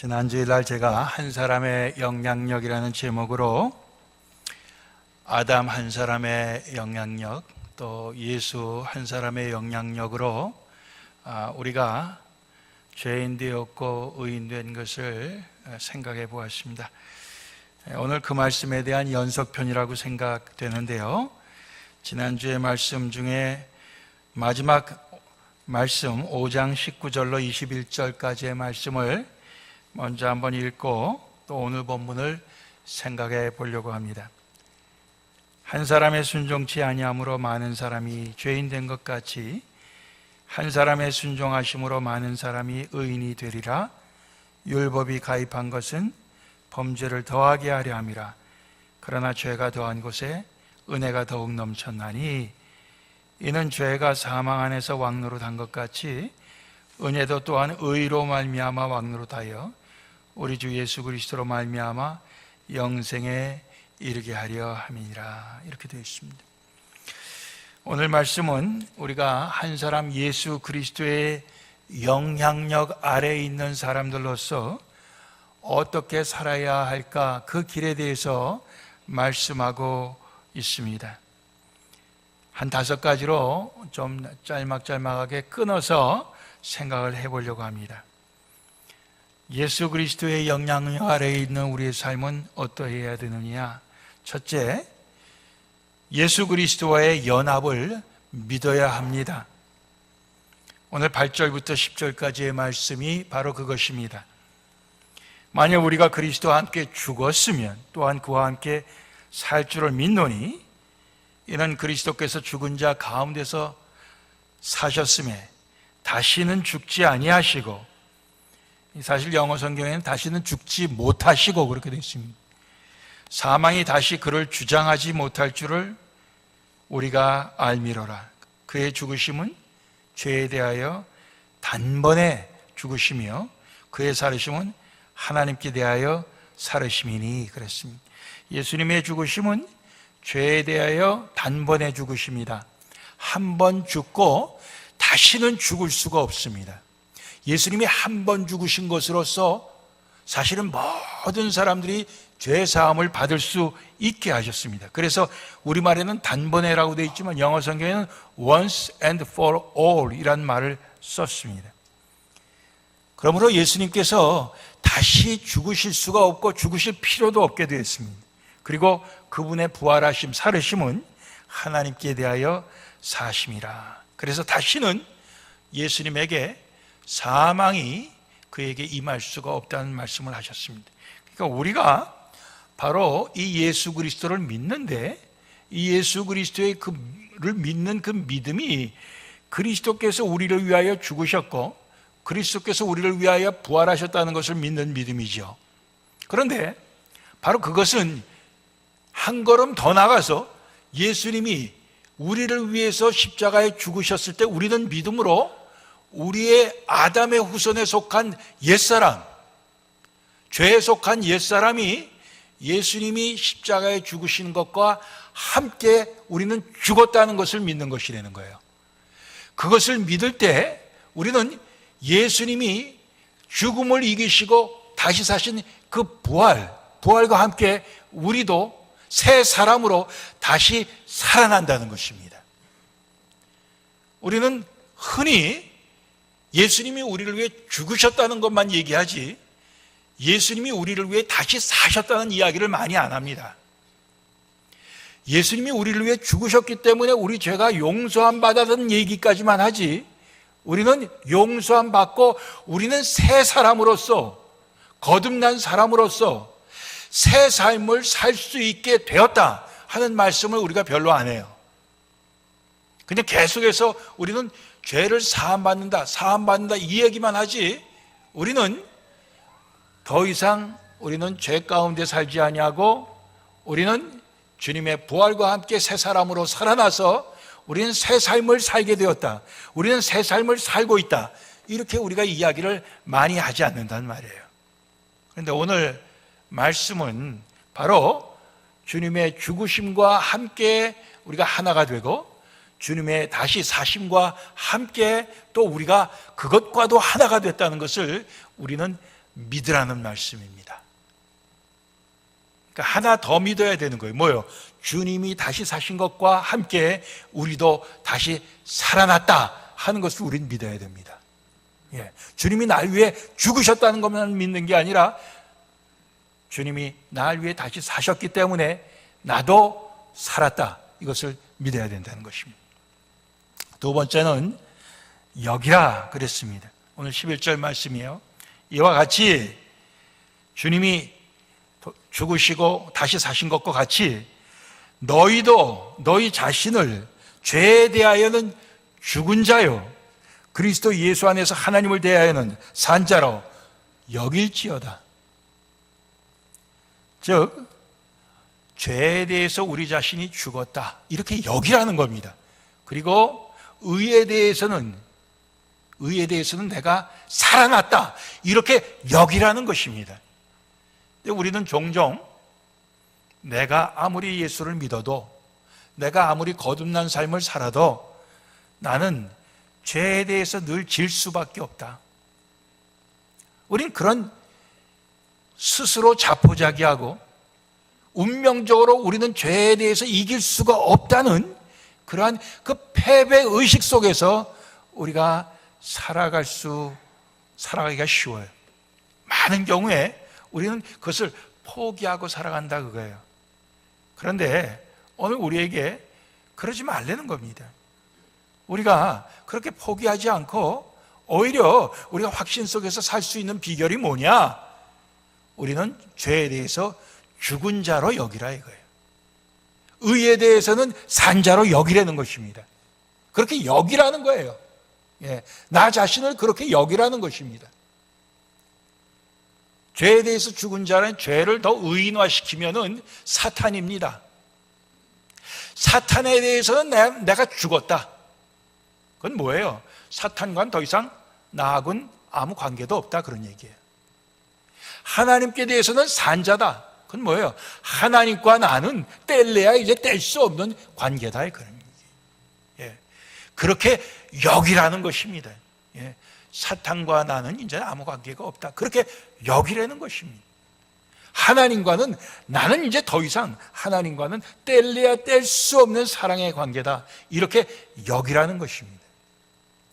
지난 주일날 제가 한 사람의 영향력이라는 제목으로 아담 한 사람의 영향력, 또 예수 한 사람의 영향력으로 우리가 죄인 되었고 의인 된 것을 생각해 보았습니다. 오늘 그 말씀에 대한 연속편이라고 생각되는데요, 지난주의 말씀 중에 마지막 말씀 5장 19절로 21절까지의 말씀을 먼저 한번 읽고 또 오늘 본문을 생각해 보려고 합니다. 한 사람의 순종치 아니함으로 많은 사람이 죄인 된 것 같이 한 사람의 순종하심으로 많은 사람이 의인이 되리라. 율법이 가입한 것은 범죄를 더하게 하려 함이라. 그러나 죄가 더한 곳에 은혜가 더욱 넘쳤나니 이는 죄가 사망 안에서 왕노릇한 것 같이 은혜도 또한 의로 말미암아 왕노릇하여 우리 주 예수 그리스도로 말미암아 영생에 이르게 하려 함이니라. 이렇게 되어 있습니다. 오늘 말씀은 우리가 한 사람 예수 그리스도의 영향력 아래에 있는 사람들로서 어떻게 살아야 할까, 그 길에 대해서 말씀하고 있습니다. 한 5가지로 좀 짤막짤막하게 끊어서 생각을 해보려고 합니다. 예수 그리스도의 영향력 아래에 있는 우리의 삶은 어떠해야 되느냐? 첫째, 예수 그리스도와의 연합을 믿어야 합니다. 오늘 8절부터 10절까지의 말씀이 바로 그것입니다. 만약 우리가 그리스도와 함께 죽었으면 또한 그와 함께 살 줄을 믿노니 이는 그리스도께서 죽은 자 가운데서 사셨음에 다시는 죽지 아니하시고, 사실 영어 성경에는 다시는 죽지 못하시고 그렇게 되어 있습니다. 사망이 다시 그를 주장하지 못할 줄을 우리가 알미로라. 그의 죽으심은 죄에 대하여 단번에 죽으시며 그의 살으심은 하나님께 대하여 살으심이니 그랬습니다. 예수님의 죽으심은 죄에 대하여 단번에 죽으십니다. 한 번 죽고 다시는 죽을 수가 없습니다. 예수님이 한 번 죽으신 것으로서 사실은 모든 사람들이 죄 사함을 받을 수 있게 하셨습니다. 그래서 우리말에는 단번에라고 되어 있지만 영어 성경에는 once and for all 이란 말을 썼습니다. 그러므로 예수님께서 다시 죽으실 수가 없고 죽으실 필요도 없게 되었습니다. 그리고 그분의 부활하심, 살으심은 하나님께 대하여 사심이라. 그래서 다시는 예수님에게 사망이 그에게 임할 수가 없다는 말씀을 하셨습니다. 그러니까 우리가 바로 이 예수 그리스도를 믿는데, 이 예수 그리스도를 믿는 그 믿음이 그리스도께서 우리를 위하여 죽으셨고 그리스도께서 우리를 위하여 부활하셨다는 것을 믿는 믿음이죠. 그런데 바로 그것은 한 걸음 더 나가서 예수님이 우리를 위해서 십자가에 죽으셨을 때 우리는 믿음으로 우리의 아담의 후손에 속한 옛사람, 죄에 속한 옛사람이 예수님이 십자가에 죽으신 것과 함께 우리는 죽었다는 것을 믿는 것이라는 거예요. 그것을 믿을 때 우리는 예수님이 죽음을 이기시고 다시 사신 그 부활과 함께 우리도 새 사람으로 다시 살아난다는 것입니다. 우리는 흔히 예수님이 우리를 위해 죽으셨다는 것만 얘기하지 예수님이 우리를 위해 다시 사셨다는 이야기를 많이 안 합니다. 예수님이 우리를 위해 죽으셨기 때문에 우리 죄가 용서함 받았다는 얘기까지만 하지, 우리는 용서함 받고 우리는 새 사람으로서, 거듭난 사람으로서 새 삶을 살 수 있게 되었다 하는 말씀을 우리가 별로 안 해요. 그냥 계속해서 우리는 죄를 사함받는다 이 얘기만 하지, 우리는 더 이상 우리는 죄 가운데 살지 아니하고 우리는 주님의 부활과 함께 새 사람으로 살아나서 우리는 새 삶을 살게 되었다, 우리는 새 삶을 살고 있다, 이렇게 우리가 이야기를 많이 하지 않는단 말이에요. 그런데 오늘 말씀은 바로 주님의 죽으심과 함께 우리가 하나가 되고 주님의 다시 사심과 함께 또 우리가 그것과도 하나가 됐다는 것을 우리는 믿으라는 말씀입니다. 그러니까 하나 더 믿어야 되는 거예요. 뭐요? 주님이 다시 사신 것과 함께 우리도 다시 살아났다 하는 것을 우리는 믿어야 됩니다. 예, 주님이 날 위해 죽으셨다는 것만 믿는 게 아니라 주님이 날 위해 다시 사셨기 때문에 나도 살았다, 이것을 믿어야 된다는 것입니다. 두 번째는 여기라 그랬습니다. 오늘 11절 말씀이에요. 이와 같이 주님이 죽으시고 다시 사신 것과 같이 너희도 너희 자신을 죄에 대하여는 죽은 자요 그리스도 예수 안에서 하나님을 대하여는 산 자로 여길지어다. 즉 죄에 대해서 우리 자신이 죽었다, 이렇게 여기라는 겁니다. 그리고 의에 대해서는 내가 살아났다, 이렇게 여기라는 것입니다. 근데 우리는 종종 내가 아무리 예수를 믿어도, 내가 아무리 거듭난 삶을 살아도 나는 죄에 대해서 늘 질 수밖에 없다. 우린 그런 스스로 자포자기하고 운명적으로 우리는 죄에 대해서 이길 수가 없다는 그러한 그 패배의식 속에서 우리가 살아가기가 쉬워요. 많은 경우에 우리는 그것을 포기하고 살아간다, 그거예요. 그런데 오늘 우리에게 그러지 말라는 겁니다. 우리가 그렇게 포기하지 않고 오히려 우리가 확신 속에서 살 수 있는 비결이 뭐냐? 우리는 죄에 대해서 죽은 자로 여기라, 이거예요. 의에 대해서는 산 자로 여기라는 것입니다. 그렇게 여기라는 거예요. 예, 나 자신을 그렇게 여기라는 것입니다. 죄에 대해서 죽은 자는 죄를 더 의인화시키면은 사탄입니다. 사탄에 대해서는 내가 죽었다. 그건 뭐예요? 사탄과는 더 이상 나하고는 아무 관계도 없다, 그런 얘기예요. 하나님께 대해서는 산자다. 그건 뭐예요? 하나님과 나는 뗄래야 이제 뗄 수 없는 관계다, 그런 얘기예요. 예. 그렇게 여기라는 것입니다. 예. 사탄과 나는 이제 아무 관계가 없다, 그렇게 여기라는 것입니다. 하나님과는 나는 이제 더 이상 하나님과는 뗄래야 뗄 수 없는 사랑의 관계다, 이렇게 여기라는 것입니다.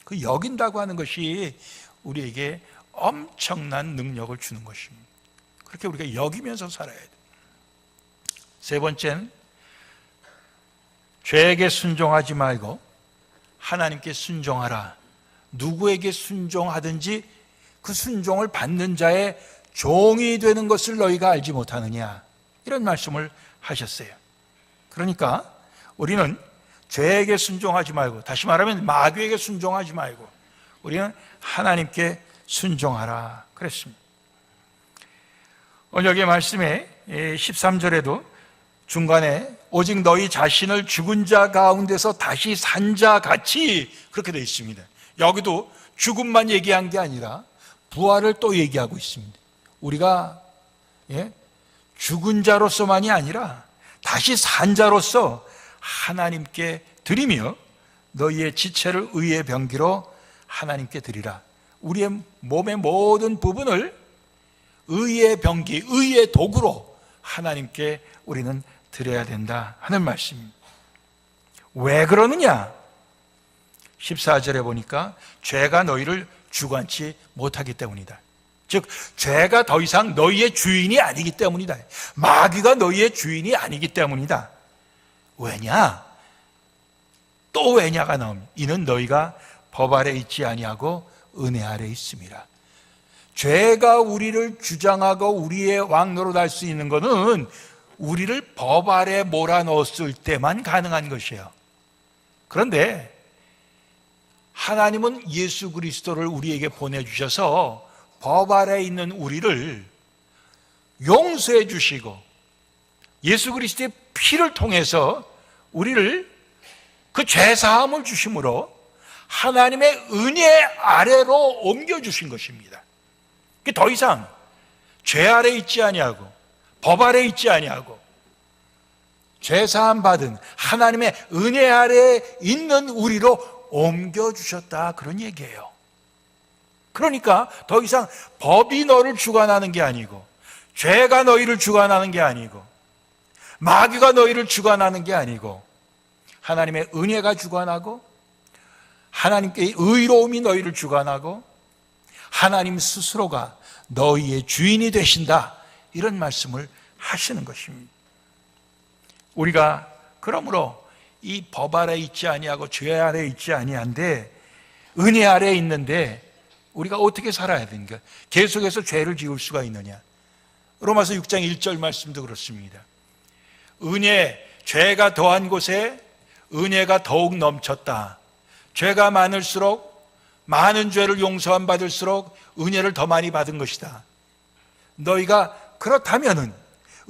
그 여긴다고 하는 것이 우리에게 엄청난 능력을 주는 것입니다. 그렇게 우리가 여기면서 살아야 돼요. 세 번째는 죄에게 순종하지 말고 하나님께 순종하라. 누구에게 순종하든지 그 순종을 받는 자의 종이 되는 것을 너희가 알지 못하느냐, 이런 말씀을 하셨어요. 그러니까 우리는 죄에게 순종하지 말고, 다시 말하면 마귀에게 순종하지 말고 우리는 하나님께 순종하라 그랬습니다. 오늘 여기 말씀에 13절에도 중간에 오직 너희 자신을 죽은 자 가운데서 다시 산 자 같이, 그렇게 되어 있습니다. 여기도 죽음만 얘기한 게 아니라 부활을 또 얘기하고 있습니다. 우리가 죽은 자로서만이 아니라 다시 산 자로서 하나님께 드리며 너희의 지체를 의의 병기로 하나님께 드리라. 우리의 몸의 모든 부분을 의의 병기, 의의 도구로 하나님께 우리는 드려야 된다 하는 말씀입니다. 왜 그러느냐? 14절에 보니까 죄가 너희를 주관치 못하기 때문이다. 즉 죄가 더 이상 너희의 주인이 아니기 때문이다. 마귀가 너희의 주인이 아니기 때문이다. 왜냐? 또 왜냐가 나옵니다. 이는 너희가 법 아래 있지 아니하고 은혜 아래 있습니다. 죄가 우리를 주장하고 우리의 왕노릇 할 수 있는 것은 우리를 법 아래 몰아넣었을 때만 가능한 것이에요. 그런데 하나님은 예수 그리스도를 우리에게 보내주셔서 법 아래 있는 우리를 용서해 주시고 예수 그리스도의 피를 통해서 우리를 그 죄사함을 주심으로 하나님의 은혜 아래로 옮겨주신 것입니다. 더 이상 죄 아래 있지 아니하고 법 아래 있지 아니하고 죄사함 받은 하나님의 은혜 아래에 있는 우리로 옮겨주셨다, 그런 얘기예요. 그러니까 더 이상 법이 너를 주관하는 게 아니고, 죄가 너희를 주관하는 게 아니고, 마귀가 너희를 주관하는 게 아니고, 하나님의 은혜가 주관하고, 하나님께 의로움이 너희를 주관하고, 하나님 스스로가 너희의 주인이 되신다, 이런 말씀을 하시는 것입니다. 우리가 그러므로 이 법 아래 있지 아니하고 죄 아래 있지 아니한데 은혜 아래 있는데 우리가 어떻게 살아야 되는가? 계속해서 죄를 지을 수가 있느냐? 로마서 6장 1절 말씀도 그렇습니다. 죄가 더한 곳에 은혜가 더욱 넘쳤다. 죄가 많을수록, 많은 죄를 용서함 받을수록 은혜를 더 많이 받은 것이다. 너희가 그렇다면은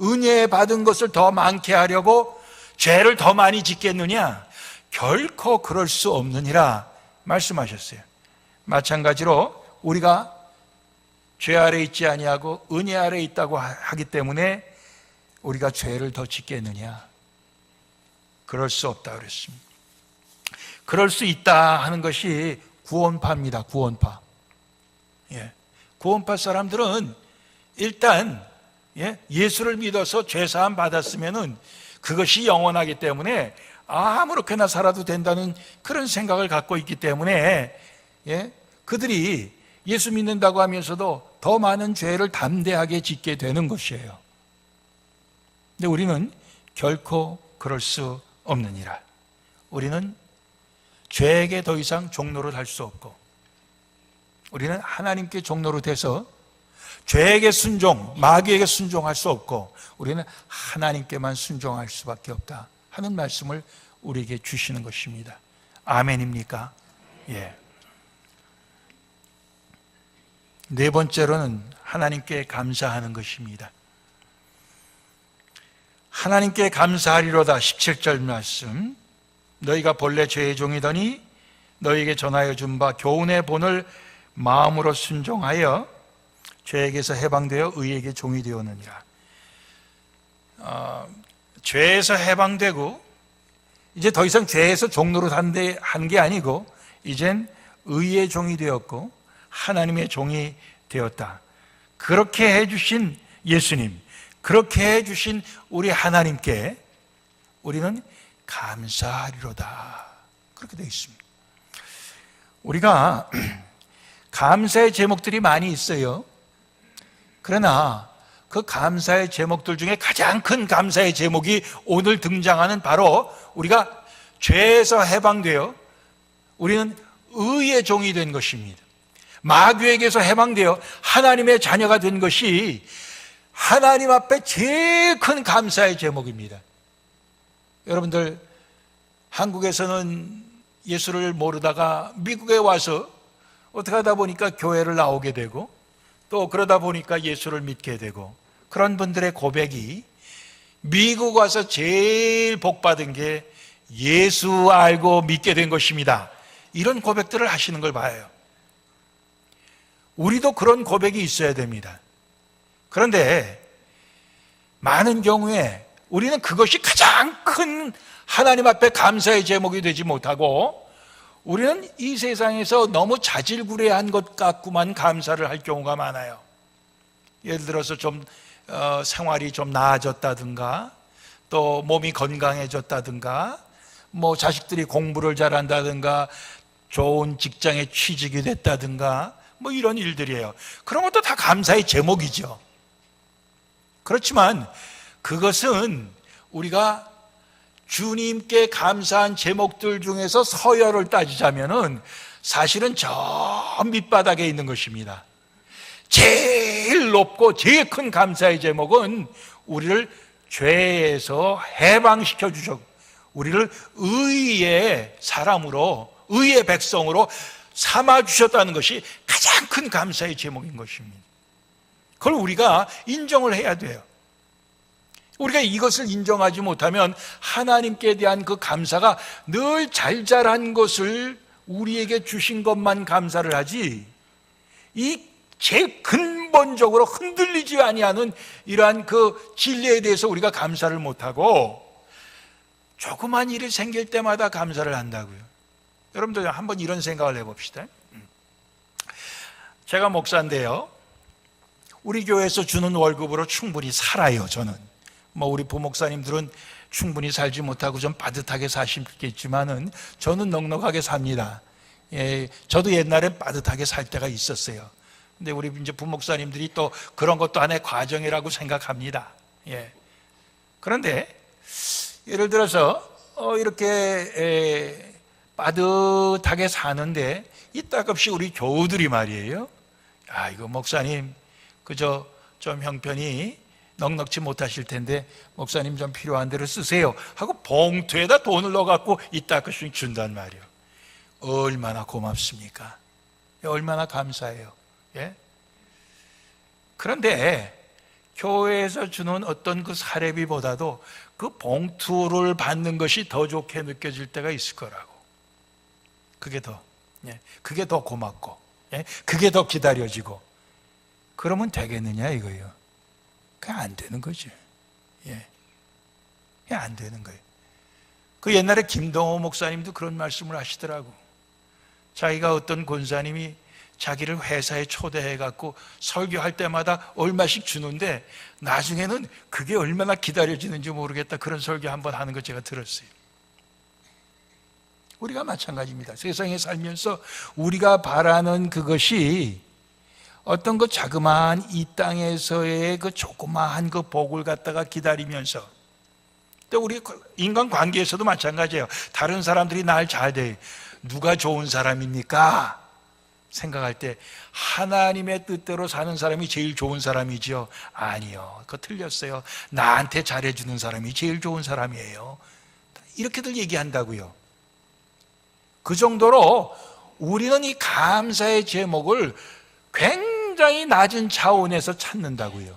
은혜 받은 것을 더 많게 하려고 죄를 더 많이 짓겠느냐? 결코 그럴 수 없느니라 말씀하셨어요. 마찬가지로 우리가 죄 아래 있지 아니하고 은혜 아래 있다고 하기 때문에 우리가 죄를 더 짓겠느냐? 그럴 수 없다 그랬습니다. 그럴 수 있다 하는 것이 구원파입니다. 구원파. 구원파 사람들은 일단 예수를 믿어서 죄사함 받았으면은 그것이 영원하기 때문에 아무렇게나 살아도 된다는 그런 생각을 갖고 있기 때문에 그들이 예수 믿는다고 하면서도 더 많은 죄를 담대하게 짓게 되는 것이에요. 근데 우리는 결코 그럴 수 없느니라. 우리는 죄에게 더 이상 종노를 할 수 없고, 우리는 하나님께 종노로 돼서 죄에게 순종, 마귀에게 순종할 수 없고, 우리는 하나님께만 순종할 수밖에 없다 하는 말씀을 우리에게 주시는 것입니다. 아멘입니까? 네 번째로는 하나님께 감사하는 것입니다. 하나님께 감사하리로다. 17절 말씀. 너희가 본래 죄의 종이더니 너희에게 전하여 준 바 교훈의 본을 마음으로 순종하여 죄에게서 해방되어 의에게 종이 되었느니라. 죄에서 해방되고 이제 더 이상 죄에서 종노릇 한 게 아니고 이젠 의의 종이 되었고 하나님의 종이 되었다. 그렇게 해주신 예수님, 그렇게 해주신 우리 하나님께 우리는 감사하리로다. 그렇게 되어 있습니다. 우리가 감사의 제목들이 많이 있어요. 그러나 그 감사의 제목들 중에 가장 큰 감사의 제목이 오늘 등장하는 바로 우리가 죄에서 해방되어 우리는 의의 종이 된 것입니다. 마귀에게서 해방되어 하나님의 자녀가 된 것이 하나님 앞에 제일 큰 감사의 제목입니다. 여러분들, 한국에서는 예수를 모르다가 미국에 와서 어떻게 하다 보니까 교회를 나오게 되고 또 그러다 보니까 예수를 믿게 되고, 그런 분들의 고백이 미국 와서 제일 복받은 게 예수 알고 믿게 된 것입니다, 이런 고백들을 하시는 걸 봐요. 우리도 그런 고백이 있어야 됩니다. 그런데 많은 경우에 우리는 그것이 가장 큰 하나님 앞에 감사의 제목이 되지 못하고 우리는 이 세상에서 너무 자질구레한 것 갖고만 감사를 할 경우가 많아요. 예를 들어서 좀 생활이 좀 나아졌다든가, 또 몸이 건강해졌다든가, 뭐 자식들이 공부를 잘한다든가, 좋은 직장에 취직이 됐다든가, 뭐 이런 일들이에요. 그런 것도 다 감사의 제목이죠. 그렇지만 그것은 우리가 주님께 감사한 제목들 중에서 서열을 따지자면은 사실은 저 밑바닥에 있는 것입니다. 제일 높고 제일 큰 감사의 제목은 우리를 죄에서 해방시켜 주셨고 우리를 의의 사람으로, 의의 백성으로 삼아 주셨다는 것이 가장 큰 감사의 제목인 것입니다. 그걸 우리가 인정을 해야 돼요. 우리가 이것을 인정하지 못하면 하나님께 대한 그 감사가 늘 잘잘한 것을 우리에게 주신 것만 감사를 하지, 이 제일 근본적으로 흔들리지 아니하는 이러한 그 진리에 대해서 우리가 감사를 못하고 조그만 일이 생길 때마다 감사를 한다고요. 여러분들 한번 이런 생각을 해봅시다. 제가 목사인데요, 우리 교회에서 주는 월급으로 충분히 살아요. 저는 우리 부목사님들은 충분히 살지 못하고 좀 빠듯하게 사시겠지만은 저는 넉넉하게 삽니다. 저도 옛날에 빠듯하게 살 때가 있었어요. 근데 우리 이제 부목사님들이 또 그런 것도 하나의 과정이라고 생각합니다. 그런데 예를 들어서 이렇게 빠듯하게 사는데 이따금씩 우리 교우들이 말이에요, 이거 목사님 그저 좀 형편이 넉넉지 못하실 텐데 목사님 좀 필요한 대로 쓰세요 하고 봉투에다 돈을 넣어갖고 이따금씩 준단 말이에요. 얼마나 고맙습니까? 얼마나 감사해요. 그런데 교회에서 주는 어떤 그 사례비보다도 그 봉투를 받는 것이 더 좋게 느껴질 때가 있을 거라고. 그게 더 고맙고, 그게 더 기다려지고. 그러면 되겠느냐 이거예요. 그게 안 되는 거죠. 그게 안 되는 거예요. 그 옛날에 김동호 목사님도 그런 말씀을 하시더라고. 자기가 어떤 권사님이 자기를 회사에 초대해갖고 설교할 때마다 얼마씩 주는데 나중에는 그게 얼마나 기다려지는지 모르겠다, 그런 설교 한번 하는 거 제가 들었어요. 우리가 마찬가지입니다. 세상에 살면서 우리가 바라는 그것이 어떤 그 자그마한 이 땅에서의 그 조그마한 그 복을 갖다가 기다리면서, 또 우리 인간 관계에서도 마찬가지예요. 다른 사람들이 날 잘 돼, 누가 좋은 사람입니까? 생각할 때 하나님의 뜻대로 사는 사람이 제일 좋은 사람이지요? 아니요, 그거 틀렸어요. 나한테 잘해주는 사람이 제일 좋은 사람이에요. 이렇게들 얘기한다고요. 그 정도로 우리는 이 감사의 제목을 굉장히 낮은 차원에서 찾는다고요.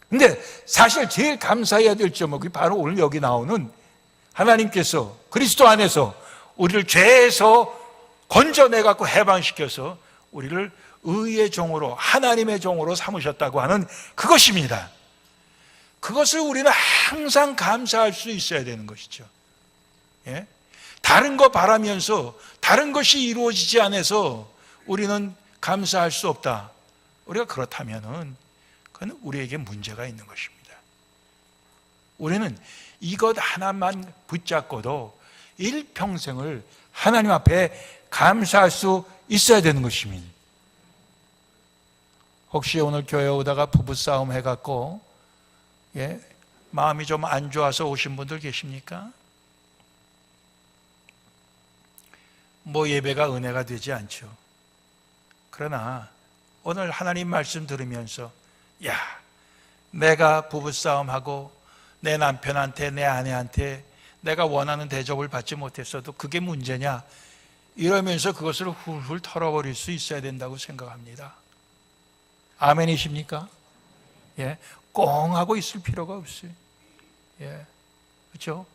근데 사실 제일 감사해야 될 제목이 바로 오늘 여기 나오는 하나님께서 그리스도 안에서 우리를 죄에서 건져내갖고 해방시켜서 우리를 의의 종으로, 하나님의 종으로 삼으셨다고 하는 그것입니다. 그것을 우리는 항상 감사할 수 있어야 되는 것이죠. 다른 거 바라면서 다른 것이 이루어지지 않아서 우리는 감사할 수 없다. 우리가 그렇다면은 그건 우리에게 문제가 있는 것입니다. 우리는 이것 하나만 붙잡고도 일평생을 하나님 앞에 감사할 수 있어야 되는 것입니다. 혹시 오늘 교회 오다가 부부싸움 해갖고 마음이 좀 안 좋아서 오신 분들 계십니까? 예배가 은혜가 되지 않죠. 그러나 오늘 하나님 말씀 들으면서 내가 부부싸움하고 내 남편한테, 내 아내한테 내가 원하는 대접을 받지 못했어도 그게 문제냐, 이러면서 그것을 훌훌 털어버릴 수 있어야 된다고 생각합니다. 아멘이십니까? 꽁 하고 있을 필요가 없어요. 그렇죠?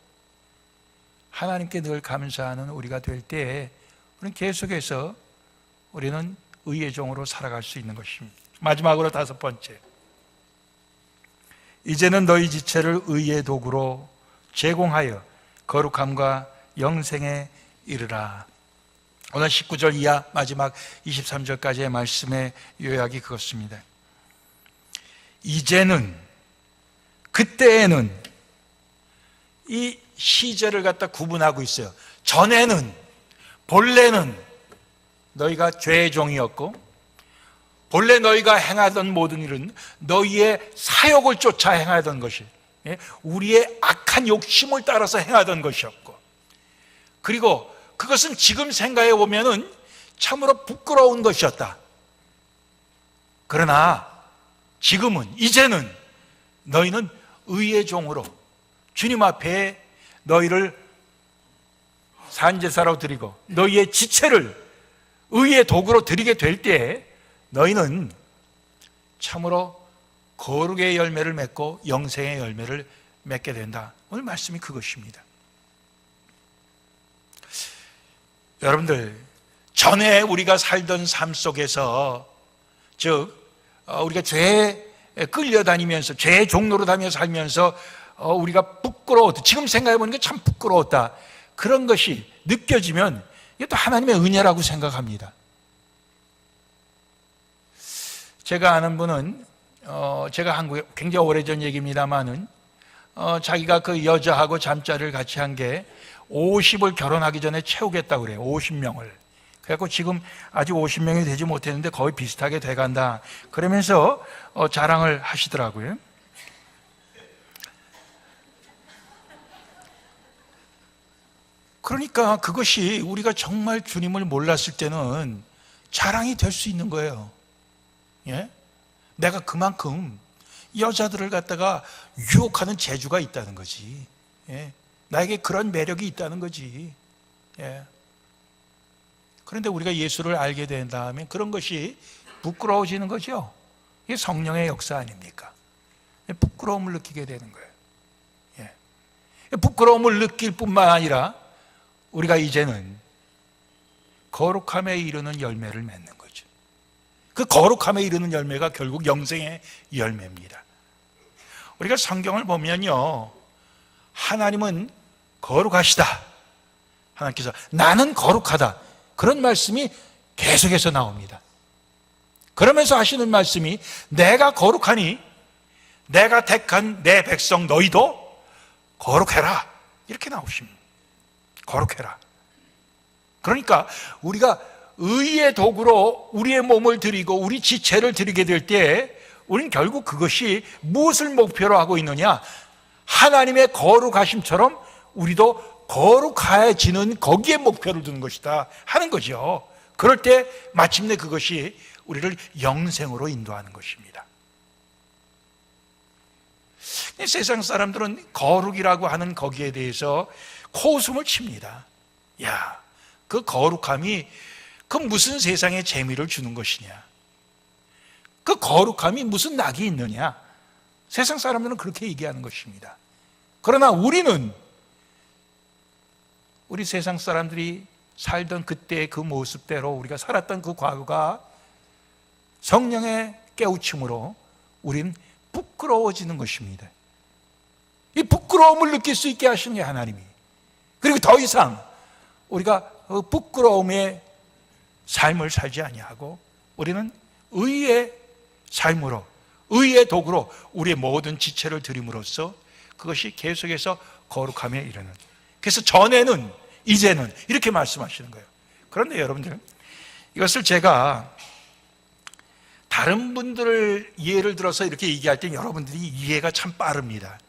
하나님께 늘 감사하는 우리가 될 때에 우리는 계속해서 우리는 의의 종으로 살아갈 수 있는 것입니다. 마지막으로 5번째, 이제는 너희 지체를 의의 도구로 제공하여 거룩함과 영생에 이르라. 오늘 19절 이하 마지막 23절까지의 말씀의 요약이 그것입니다. 이제는, 그때에는, 이 시제를 갖다 구분하고 있어요. 전에는, 본래는 너희가 죄의 종이었고, 본래 너희가 행하던 모든 일은 너희의 사욕을 쫓아 행하던 것이, 우리의 악한 욕심을 따라서 행하던 것이었고, 그리고 그것은 지금 생각해 보면은 참으로 부끄러운 것이었다. 그러나 지금은, 이제는 너희는 의의 종으로 주님 앞에 너희를 산제사로 드리고 너희의 지체를 의의 도구로 드리게 될 때에 너희는 참으로 거룩의 열매를 맺고 영생의 열매를 맺게 된다. 오늘 말씀이 그것입니다. 여러분들, 전에 우리가 살던 삶 속에서, 즉 우리가 죄에 끌려다니면서 죄의 종로로 다니며 살면서 우리가 부끄러웠다, 지금 생각해 보니까 참 부끄러웠다, 그런 것이 느껴지면 이것도 하나님의 은혜라고 생각합니다. 제가 아는 분은 제가 한국에 굉장히 오래전 얘기입니다만은 자기가 그 여자하고 잠자리를 같이 한 게 50을 결혼하기 전에 채우겠다고 그래요. 50명을. 그래갖고 지금 아직 50명이 되지 못했는데 거의 비슷하게 돼간다. 그러면서 자랑을 하시더라고요. 그러니까 그것이 우리가 정말 주님을 몰랐을 때는 자랑이 될 수 있는 거예요. 예? 내가 그만큼 여자들을 갖다가 유혹하는 재주가 있다는 거지. 예? 나에게 그런 매력이 있다는 거지. 예? 그런데 우리가 예수를 알게 된 다음에 그런 것이 부끄러워지는 거죠. 이게 성령의 역사 아닙니까? 부끄러움을 느끼게 되는 거예요. 예. 부끄러움을 느낄 뿐만 아니라 우리가 이제는 거룩함에 이르는 열매를 맺는 거죠. 그 거룩함에 이르는 열매가 결국 영생의 열매입니다. 우리가 성경을 보면요, 하나님은 거룩하시다, 하나님께서 나는 거룩하다, 그런 말씀이 계속해서 나옵니다. 그러면서 하시는 말씀이 내가 거룩하니 내가 택한 내 백성 너희도 거룩해라, 이렇게 나오십니다. 거룩해라. 그러니까 우리가 의의 도구로 우리의 몸을 드리고 우리 지체를 드리게 될 때 우리는 결국 그것이 무엇을 목표로 하고 있느냐, 하나님의 거룩하심처럼 우리도 거룩해지는 거기에 목표를 두는 것이다 하는 거죠. 그럴 때 마침내 그것이 우리를 영생으로 인도하는 것입니다. 세상 사람들은 거룩이라고 하는 거기에 대해서 코웃음을 칩니다. 야, 그 거룩함이 그 무슨 세상에 재미를 주는 것이냐, 그 거룩함이 무슨 낙이 있느냐, 세상 사람들은 그렇게 얘기하는 것입니다. 그러나 우리는 우리 세상 사람들이 살던 그때의 그 모습대로 우리가 살았던 그 과거가 성령의 깨우침으로 우린 부끄러워지는 것입니다. 이 부끄러움을 느낄 수 있게 하시는 게 하나님이. 그리고 더 이상 우리가 그 부끄러움의 삶을 살지 아니하고 우리는 의의 삶으로, 의의 도구로 우리의 모든 지체를 드림으로써 그것이 계속해서 거룩함에 이르는. 그래서 전에는, 이제는 이렇게 말씀하시는 거예요. 그런데 여러분들, 이것을 제가 다른 분들을 예를 들어서 이렇게 얘기할 때 여러분들이 이해가 참 빠릅니다.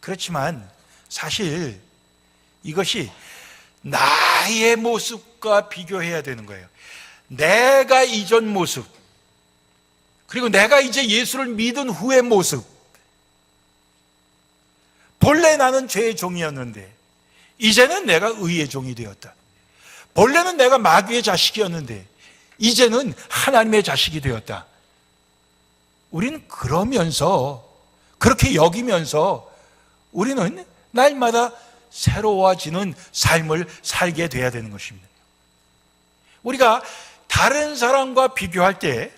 그렇지만 사실 이것이 나의 모습과 비교해야 되는 거예요. 내가 이전 모습, 그리고 내가 이제 예수를 믿은 후의 모습. 본래 나는 죄의 종이었는데 이제는 내가 의의 종이 되었다. 본래는 내가 마귀의 자식이었는데 이제는 하나님의 자식이 되었다. 우리는 그러면서, 그렇게 여기면서 우리는 날마다 새로워지는 삶을 살게 돼야 되는 것입니다. 우리가 다른 사람과 비교할 때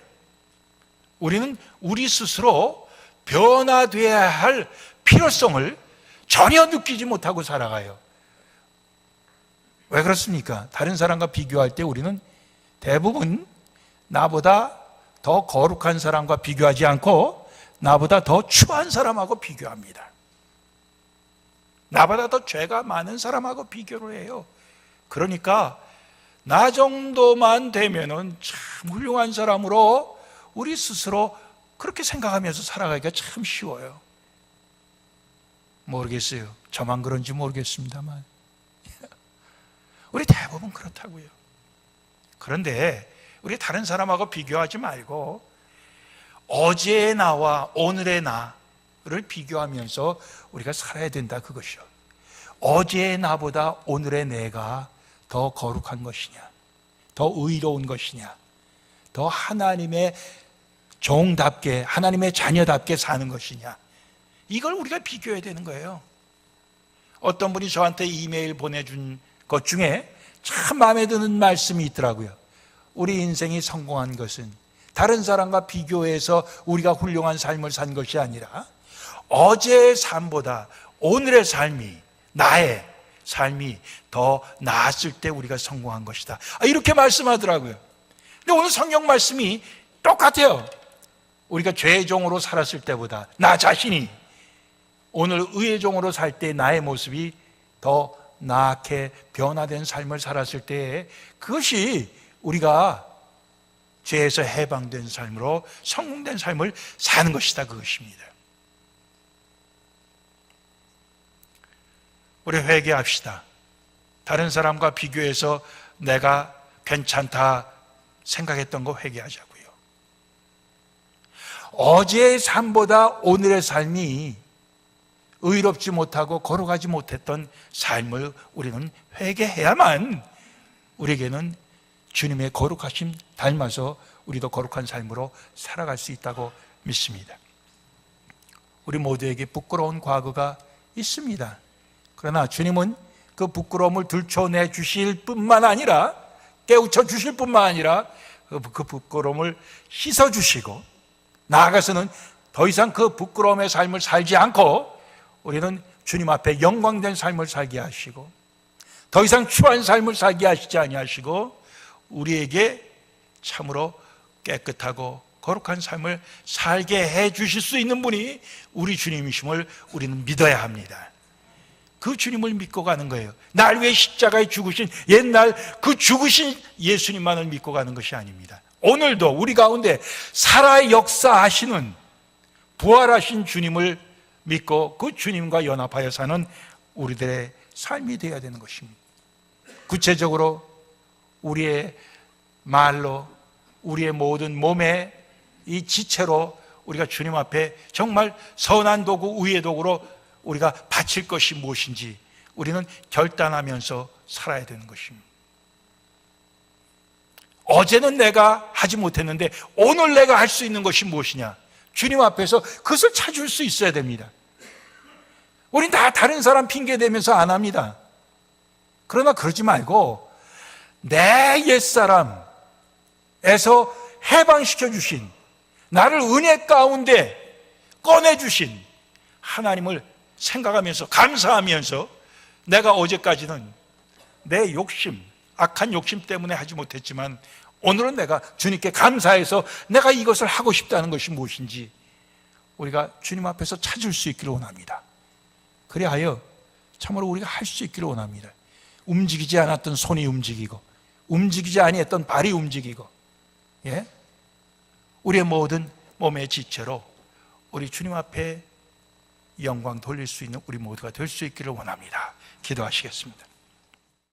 우리는 우리 스스로 변화되어야 할 필요성을 전혀 느끼지 못하고 살아가요. 왜 그렇습니까? 다른 사람과 비교할 때 우리는 대부분 나보다 더 거룩한 사람과 비교하지 않고 나보다 더 추한 사람하고 비교합니다. 나보다 더 죄가 많은 사람하고 비교를 해요. 그러니까 나 정도만 되면은 참 훌륭한 사람으로 우리 스스로 그렇게 생각하면서 살아가기가 참 쉬워요. 모르겠어요. 저만 그런지 모르겠습니다만 우리 대부분 그렇다고요. 그런데 우리 다른 사람하고 비교하지 말고 어제의 나와 오늘의 나를 비교하면서 우리가 살아야 된다, 그것이요. 어제의 나보다 오늘의 내가 더 거룩한 것이냐, 더 의로운 것이냐, 더 하나님의 종답게, 하나님의 자녀답게 사는 것이냐, 이걸 우리가 비교해야 되는 거예요. 어떤 분이 저한테 이메일 보내준 것 중에 참 마음에 드는 말씀이 있더라고요. 우리 인생이 성공한 것은 다른 사람과 비교해서 우리가 훌륭한 삶을 산 것이 아니라 어제의 삶보다 오늘의 삶이, 나의 삶이 더 나았을 때 우리가 성공한 것이다, 이렇게 말씀하더라고요. 근데 오늘 성경 말씀이 똑같아요. 우리가 죄의 종으로 살았을 때보다 나 자신이 오늘 의의 종으로 살 때 나의 모습이 더 나게 변화된 삶을 살았을 때 그것이 우리가 죄에서 해방된 삶으로 성공된 삶을 사는 것이다, 그것입니다. 우리 회개합시다. 다른 사람과 비교해서 내가 괜찮다 생각했던 거 회개하자고요. 어제의 삶보다 오늘의 삶이 의롭지 못하고 거룩하지 못했던 삶을 우리는 회개해야만 우리에게는 주님의 거룩하심 닮아서 우리도 거룩한 삶으로 살아갈 수 있다고 믿습니다. 우리 모두에게 부끄러운 과거가 있습니다. 그러나 주님은 그 부끄러움을 들춰내 주실 뿐만 아니라, 깨우쳐 주실 뿐만 아니라 그 부끄러움을 씻어 주시고, 나아가서는 더 이상 그 부끄러움의 삶을 살지 않고 우리는 주님 앞에 영광된 삶을 살게 하시고, 더 이상 추한 삶을 살게 하시지 아니하시고 우리에게 참으로 깨끗하고 거룩한 삶을 살게 해 주실 수 있는 분이 우리 주님이심을 우리는 믿어야 합니다. 그 주님을 믿고 가는 거예요. 날 위해 십자가에 죽으신 옛날 그 죽으신 예수님만을 믿고 가는 것이 아닙니다. 오늘도 우리 가운데 살아 역사하시는 부활하신 주님을 믿고 그 주님과 연합하여 사는 우리들의 삶이 되어야 되는 것입니다. 구체적으로 우리의 말로, 우리의 모든 몸의 이 지체로 우리가 주님 앞에 정말 선한 도구, 의의 도구로 우리가 바칠 것이 무엇인지 우리는 결단하면서 살아야 되는 것입니다. 어제는 내가 하지 못했는데 오늘 내가 할 수 있는 것이 무엇이냐? 주님 앞에서 그것을 찾을 수 있어야 됩니다. 우린 다 다른 사람 핑계 대면서 안 합니다. 그러나 그러지 말고 내 옛사람에서 해방시켜 주신, 나를 은혜 가운데 꺼내 주신 하나님을 생각하면서 감사하면서 내가 어제까지는 내 욕심, 악한 욕심 때문에 하지 못했지만 오늘은 내가 주님께 감사해서 내가 이것을 하고 싶다는 것이 무엇인지 우리가 주님 앞에서 찾을 수 있기를 원합니다. 그리하여 참으로 우리가 할 수 있기를 원합니다. 움직이지 않았던 손이 움직이고, 움직이지 아니했던 발이 움직이고, 예? 우리의 모든 몸의 지체로 우리 주님 앞에 영광 돌릴 수 있는 우리 모두가 될 수 있기를 원합니다. 기도하시겠습니다.